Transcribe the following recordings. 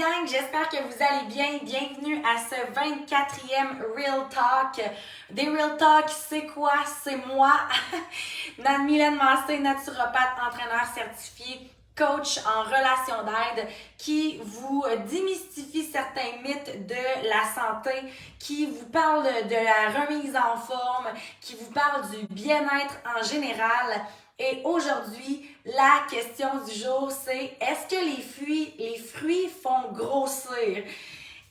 gang, j'espère que vous allez bien. Bienvenue à ce 24e Real Talk. Des Real Talk, c'est quoi? C'est moi, Mylène Massé, naturopathe, entraîneur certifié, coach en relation d'aide, qui vous démystifie certains mythes de la santé, qui vous parle de la remise en forme, qui vous parle du bien-être en général. Et aujourd'hui, la question du jour, c'est est-ce que les fruits font grossir?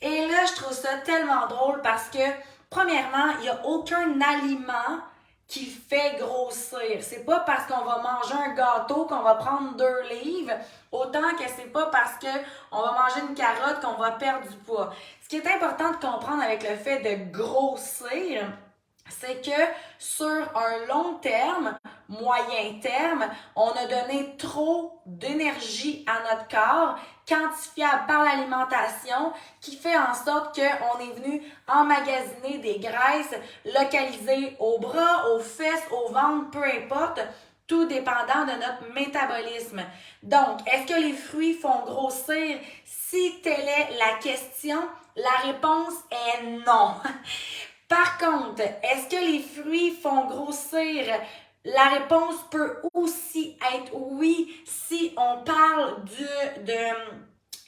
Et là, je trouve ça tellement drôle parce que, premièrement, il n'y a aucun aliment qui fait grossir. C'est pas parce qu'on va manger un gâteau qu'on va prendre 2 livres, autant que c'est pas parce qu'on va manger une carotte qu'on va perdre du poids. Ce qui est important de comprendre avec le fait de grossir, c'est que sur un long terme, moyen terme, on a donné trop d'énergie à notre corps, quantifiable par l'alimentation, qui fait en sorte qu'on est venu emmagasiner des graisses localisées aux bras, aux fesses, au ventre, peu importe, tout dépendant de notre métabolisme. Donc, est-ce que les fruits font grossir? Si telle est la question, la réponse est non. Par contre, est-ce que les fruits font grossir? La réponse peut aussi être oui si on parle de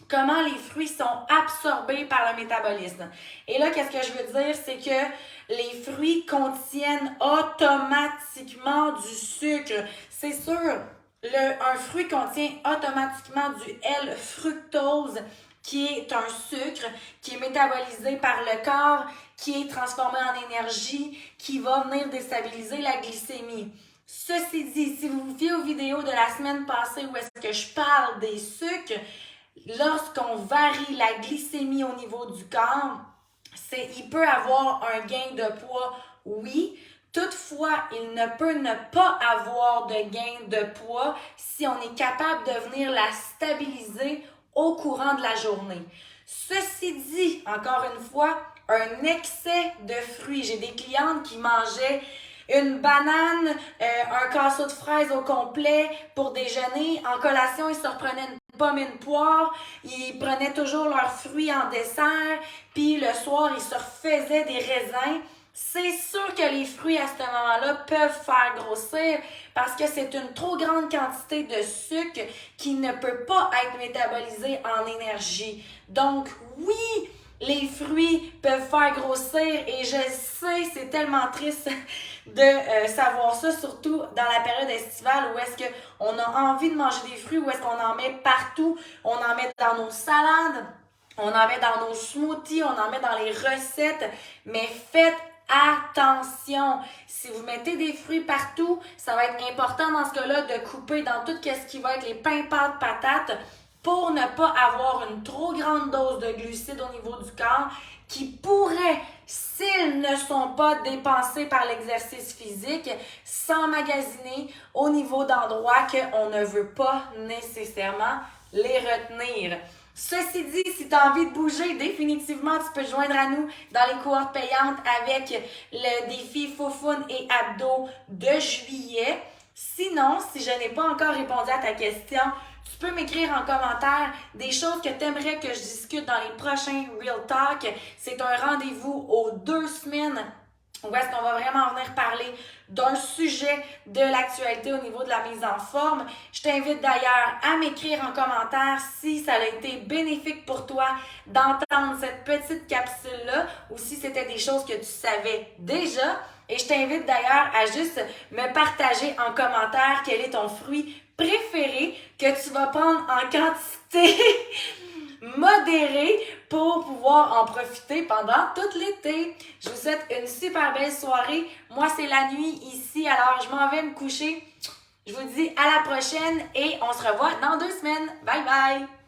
comment les fruits sont absorbés par le métabolisme. Et là, qu'est-ce que je veux dire? C'est que les fruits contiennent automatiquement du sucre. C'est sûr, un fruit contient automatiquement du L-fructose, qui est un sucre qui est métabolisé par le corps, qui est transformé en énergie, qui va venir déstabiliser la glycémie. Ceci dit, si vous vous fiez aux vidéos de la semaine passée où est-ce que je parle des sucres, lorsqu'on varie la glycémie au niveau du corps, il peut avoir un gain de poids, oui. Toutefois, il ne peut ne pas avoir de gain de poids si on est capable de venir la stabiliser au courant de la journée. Ceci dit, encore une fois, un excès de fruits. J'ai des clientes qui mangeaient une banane, un casseau de fraises au complet pour déjeuner. En collation, ils se reprenaient une pomme et une poire. Ils prenaient toujours leurs fruits en dessert. Puis le soir, ils se refaisaient des raisins. C'est sûr que les fruits à ce moment-là peuvent faire grossir parce que c'est une trop grande quantité de sucre qui ne peut pas être métabolisée en énergie. Donc oui, les fruits peuvent faire grossir et je sais, c'est tellement triste de savoir ça, surtout dans la période estivale où est-ce qu'on a envie de manger des fruits, où est-ce qu'on en met partout, on en met dans nos salades, on en met dans nos smoothies, on en met dans les recettes, mais faites attention, si vous mettez des fruits partout, ça va être important dans ce cas-là de couper dans tout ce qui va être les pains, pâtes, patates pour ne pas avoir une trop grande dose de glucides au niveau du corps qui pourrait, s'ils ne sont pas dépensés par l'exercice physique, s'emmagasiner au niveau d'endroits qu'on ne veut pas nécessairement les retenir. Ceci dit, si tu as envie de bouger, définitivement, tu peux te joindre à nous dans les cohortes payantes avec le défi Foufoune et Abdos de juillet. Sinon, si je n'ai pas encore répondu à ta question, tu peux m'écrire en commentaire des choses que tu aimerais que je discute dans les prochains Real Talk. C'est un rendez-vous aux 2 semaines où est-ce qu'on va vraiment venir parler d'un sujet de l'actualité au niveau de la mise en forme. Je t'invite d'ailleurs à m'écrire en commentaire si ça a été bénéfique pour toi d'entendre cette petite capsule-là ou si c'était des choses que tu savais déjà. Et je t'invite d'ailleurs à juste me partager en commentaire quel est ton fruit préféré que tu vas prendre en quantité modérée pour pouvoir en profiter pendant tout l'été. Je vous souhaite une super belle soirée. Moi, c'est la nuit ici, alors je m'en vais me coucher. Je vous dis à la prochaine et on se revoit dans 2 semaines. Bye bye!